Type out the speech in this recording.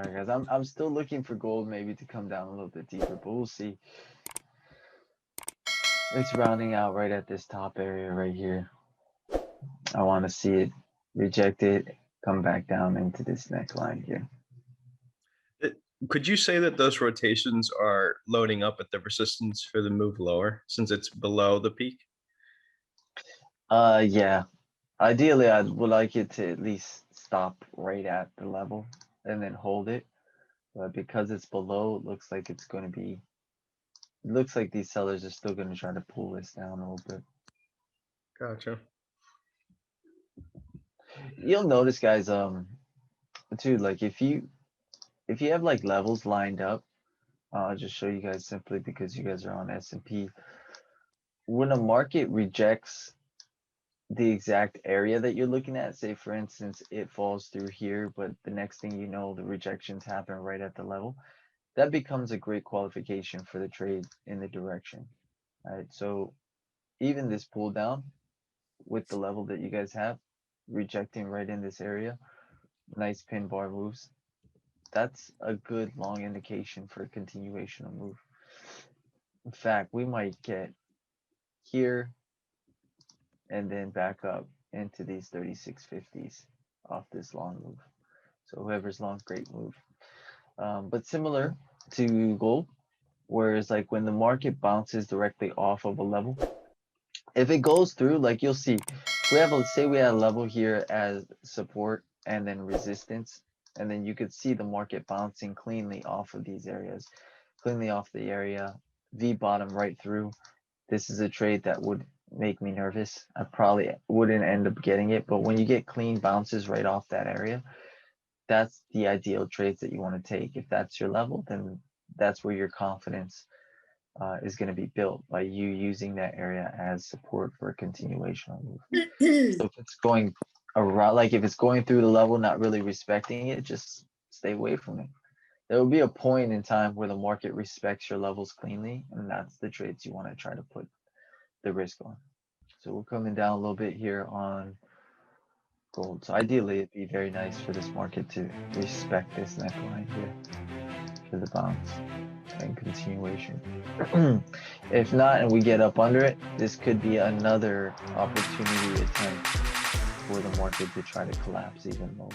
right, guys. I'm still looking for gold maybe to come down a little bit deeper, but we'll see. It's rounding out right at this top area right here. I want to see it reject it, come back down into this neckline here. Could you say that those rotations are loading up at the resistance for the move lower since it's below the peak? Yeah. Ideally, I would like it to at least stop right at the level and then hold it. But because it's below, it looks like it's going to be. It looks like these sellers are still going to try to pull this down a little bit. Gotcha. You'll notice, guys, too, like if you have like levels lined up, I'll just show you guys simply because you guys are on S&P. When a market rejects the exact area that you're looking at, say for instance, it falls through here, but the next thing you know, the rejections happen right at the level, that becomes a great qualification for the trade in the direction. All right, so even this pull down with the level that you guys have, rejecting right in this area, nice pin bar moves, that's a good long indication for a continuation of move. In fact, we might get here and then back up into these 3650s off this long move. So whoever's long, great move. But similar to gold, whereas like when the market bounces directly off of a level, if it goes through, like you'll see, we have, let's say we had a level here as support and then resistance, and then you could see the market bouncing cleanly off of these areas, cleanly off the area, V bottom right through. This is a trade that would make me nervous. I probably wouldn't end up getting it, but when you get clean bounces right off that area, that's the ideal trades that you want to take. If that's your level, then that's where your confidence is going to be built by you using that area as support for a continuation move. So if it's going around, like if it's going through the level, not really respecting it, just stay away from it. There will be a point in time where the market respects your levels cleanly, and that's the trades you want to try to put the risk on. So we're coming down a little bit here on gold. So ideally, it'd be very nice for this market to respect this neckline here for the bounce and continuation. If not, and we get up under it, this could be another opportunity attempt for the market to try to collapse even lower.